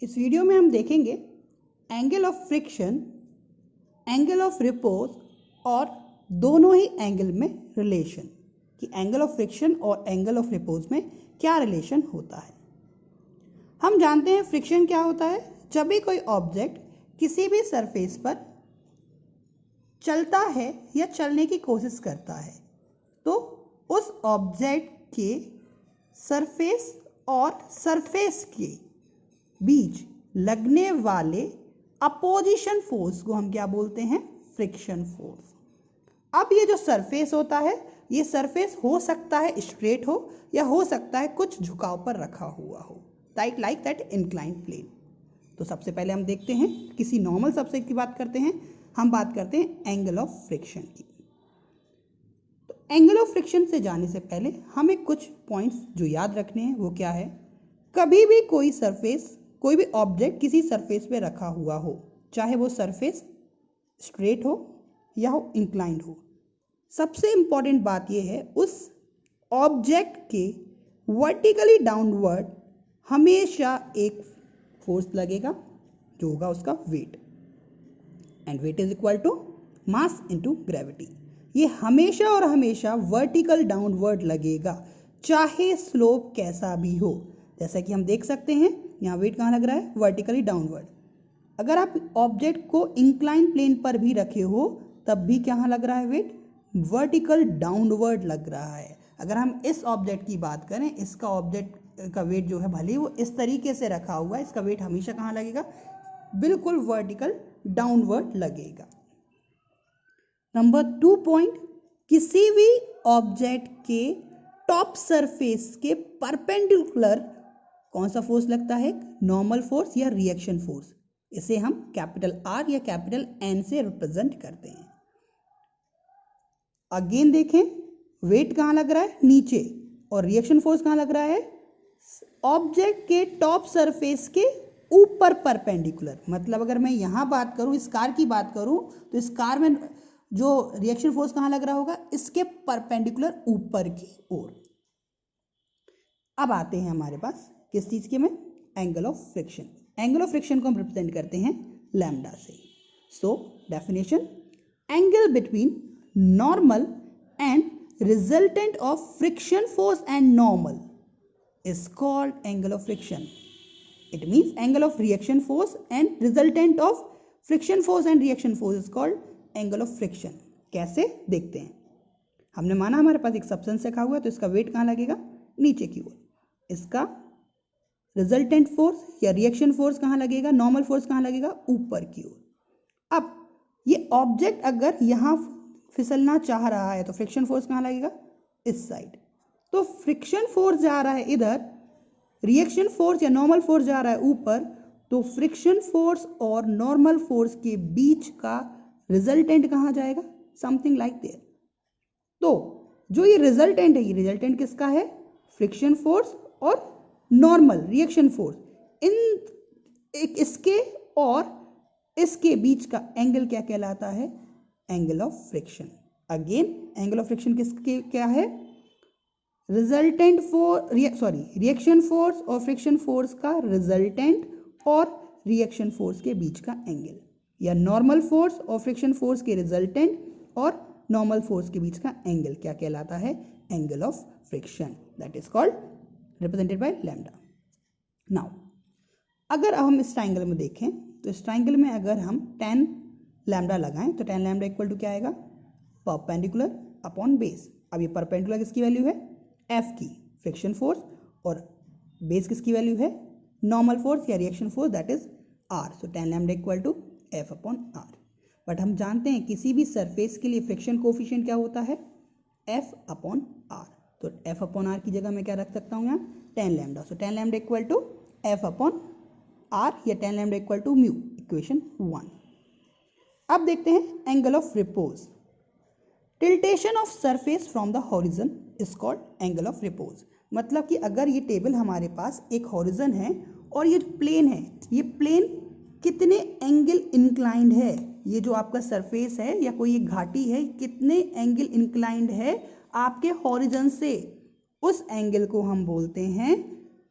इस वीडियो में हम देखेंगे angle of friction, angle of repose और दोनों ही एंगल में रिलेशन कि एंगल ऑफ फ्रिक्शन और एंगल ऑफ रिपोज में क्या रिलेशन होता है। हम जानते हैं फ्रिक्शन क्या होता है। जब भी कोई ऑब्जेक्ट किसी भी सरफेस पर चलता है या चलने की कोशिश करता है तो उस ऑब्जेक्ट के सरफेस और सरफेस के बीच लगने वाले अपोजिशन फोर्स को हम क्या बोलते हैं, फ्रिक्शन फोर्स। अब ये जो सरफेस होता है, ये सरफेस हो सकता है स्ट्रेट हो या हो सकता है कुछ झुकाव पर रखा हुआ हो, लाइक दैट इंक्लाइंड प्लेन। तो सबसे पहले हम देखते हैं, किसी नॉर्मल सब्जेक्ट की बात करते हैं, हम बात करते हैं एंगल ऑफ फ्रिक्शन की। तो एंगल ऑफ फ्रिक्शन से जाने से पहले हमें कुछ पॉइंट्स जो याद रखने हैं वो क्या है। कभी भी कोई सरफेस, कोई भी ऑब्जेक्ट किसी सरफेस पे रखा हुआ हो, चाहे वो सरफेस स्ट्रेट हो या हो इंक्लाइंड हो, सबसे इंपॉर्टेंट बात यह है उस ऑब्जेक्ट के वर्टिकली डाउनवर्ड हमेशा एक फोर्स लगेगा जो होगा उसका weight, and weight is equal to mass into gravity. ये हमेशा और हमेशा वर्टिकल डाउनवर्ड लगेगा, चाहे स्लोप कैसा भी हो। जैसा कि हम देख सकते हैं यहाँ वेट कहाँ लग रहा है, वर्टिकली डाउनवर्ड। अगर आप ऑब्जेक्ट को इंक्लाइन प्लेन पर भी रखे हो तब भी कहाँ लग रहा है वेट, वर्टिकल डाउनवर्ड लग रहा है। अगर हम इस ऑब्जेक्ट की बात करें, इसका ऑब्जेक्ट का वेट जो है भले ही वो इस तरीके से रखा हुआ है, इसका वेट हमेशा कहाँ लगेगा, बिल्कुल वर्टिकल डाउनवर्ड लगेगा। नंबर 2 पॉइंट, किसी भी ऑब्जेक्ट के टॉप सरफेस के परपेंडिकुलर कौन सा फोर्स लगता है, नॉर्मल फोर्स या रिएक्शन फोर्स। इसे हम कैपिटल R या कैपिटल N से रिप्रेजेंट करते हैं। अगेन देखें, वेट कहाँ लग रहा है, नीचे, और रिएक्शन फोर्स कहाँ लग रहा है, ऑब्जेक्ट के टॉप सरफेस के ऊपर परपेंडिकुलर। मतलब अगर मैं यहाँ बात करूँ, इस कार की बात करूँ, तो इस कार में जो रिएक्शन फोर्स कहाँ लग रहा होगा, इसके परपेंडिकुलर ऊपर की ओर। अब आते हैं हमारे पास किस चीज़ के में, angle of friction. Angle of friction को हम रिप्रेजेंट करते हैं लैम्डा से। So definition, angle between normal and resultant of friction force and normal is called angle of friction. It means angle of reaction force and resultant of friction force and reaction force is called angle of friction. कैसे देखते हैं, हमने माना हमारे पास एक substance रखा हुआ है तो इसका वेट कहाँ लगेगा, नीचे की ओर। इसका रिजल्टेंट फोर्स या रिएक्शन फोर्स कहाँ लगेगा, नॉर्मल फोर्स कहाँ लगेगा, ऊपर की ओर। अब ये ऑब्जेक्ट अगर यहाँ फिसलना चाह रहा है तो फ्रिक्शन फोर्स कहाँ लगेगा, इस साइड। तो फ्रिक्शन फोर्स जा रहा है इधर, रिएक्शन फोर्स या नॉर्मल फोर्स जा रहा है ऊपर, तो फ्रिक्शन फोर्स और नॉर्मल फोर्स के बीच का रिजल्टेंट कहाँ जाएगा, समथिंग लाइक देयर। तो जो ये रिजल्टेंट है, ये रिजल्टेंट किसका है, फ्रिक्शन फोर्स और नॉर्मल रिएक्शन फोर्स, इसके और इसके बीच का एंगल क्या कहलाता है, angle of friction. Again angle of friction किसके क्या है, रिजल्टेंट रिएक्शन फोर्स और फ्रिक्शन फोर्स का रिजल्टेंट और रिएक्शन फोर्स के बीच का एंगल, या नॉर्मल फोर्स और फ्रिक्शन फोर्स के रिजल्टेंट और नॉर्मल फोर्स के बीच का एंगल क्या कहलाता है, angle of friction, that is called represented by lambda. Now अगर हम इस ट्राइंगल में देखें तो इस ट्राइंगल में अगर हम tan लैम्डा लगाएं तो tan लैम्डा इक्वल टू क्या आएगा, परपेंडिकुलर अपॉन बेस। अब ये परपेंडिकुलर किसकी वैल्यू है, F की, फ्रिक्शन फोर्स, और बेस किसकी वैल्यू है, नॉर्मल फोर्स या reaction force, that is R। So tan lambda equal to F upon R। But हम जानते हैं किसी भी सरफेस के लिए फ्रिक्शन कोफिशिएंट क्या होता है, F अपॉन R। तो F अपॉन R की जगह मैं क्या रख सकता हूँ यहाँ, tan lambda. So tan lambda equal to F upon R या tan lambda equal to mu, equation 1। अब देखते हैं angle of repose. Tiltation of surface from the horizon is called angle of repose. मतलब कि अगर ये टेबल हमारे पास एक हॉरिजन है और ये प्लेन है, ये प्लेन कितने एंगल इंक्लाइंड है, ये जो आपका सरफेस है या कोई एक घाटी है, कितने एंगल इंक्लाइंड है आपके हॉरिजन से, उस एंगल को हम बोलते हैं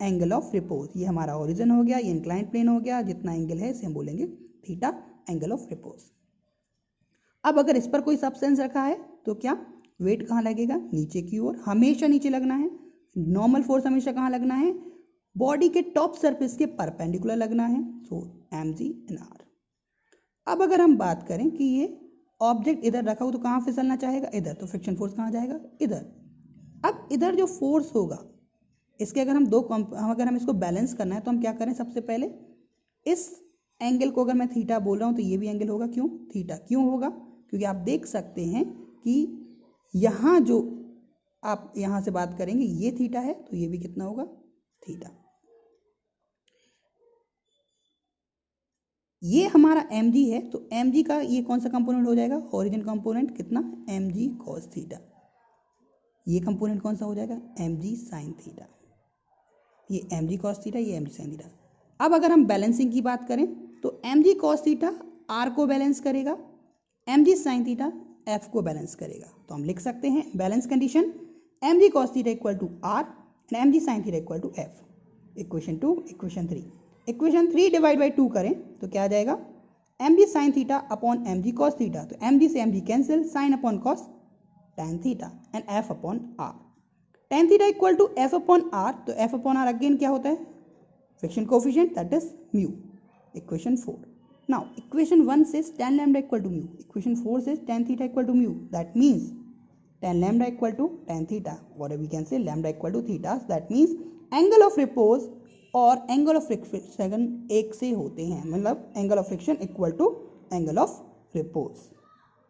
एंगल ऑफ रिपोज। ये हमारा ओरिजिन हो गया, ये इंक्लाइंड प्लेन हो गया, जितना एंगल है इसे हम बोलेंगे थीटा, एंगल ऑफ रिपोज। अब अगर इस पर कोई सब्सटेंस रखा है तो क्या वेट कहाँ लगेगा, नीचे की ओर, हमेशा नीचे लगना है। नॉर्मल फोर्स हमेशा कहाँ लगना है, बॉडी के टॉप सरफेस के परपेंडिकुलर लगना है, सो mg/r। अब अगर हम बात करें कि ये ऑब्जेक्ट इधर रखा हो तो कहाँ फिसलना चाहेगा, इधर, तो फ्रिक्शन फोर्स कहाँ जाएगा, इधर। अब इधर जो फोर्स होगा इसके अगर अगर हम इसको बैलेंस करना है तो हम क्या करें, सबसे पहले इस एंगल को अगर मैं थीटा बोल रहा हूँ तो ये भी एंगल होगा, क्यों थीटा, क्यों होगा, क्योंकि आप देख सकते हैं कि यहाँ जो आप यहाँ से बात करेंगे ये थीटा है तो ये भी कितना होगा, थीटा। ये हमारा mg है तो mg का ये कौन सा कंपोनेंट हो जाएगा, ओरिजिन कंपोनेंट, कितना, mg cos थीटा। ये कंपोनेंट कौन सा हो जाएगा, mg sin थीटा। ये mg cos थीटा, ये mg sin थीटा। अब अगर हम बैलेंसिंग की बात करें तो mg cos थीटा r को बैलेंस करेगा, mg sin थीटा f को बैलेंस करेगा। तो हम लिख सकते हैं balance condition mg cos theta equal to r and mg sin theta equal to f। Equation 2, equation 3, equation 3 divide by 2 करें तो क्या आ जाएगा, mg sin theta upon mg cos theta, तो mg से mg cancel, sin upon cos tan theta and f upon r। tan theta equal to f upon r, तो f upon r again क्या होता है, friction coefficient, that is mu. Equation 4। Now equation 1 says tan lambda equal to mu, equation 4 says tan theta equal to mu, that means tan lambda equal to tan theta, or we can say lambda equal to theta, that means angle of repose और angle of friction एक से होते हैं, मतलब angle of friction equal to angle of repose.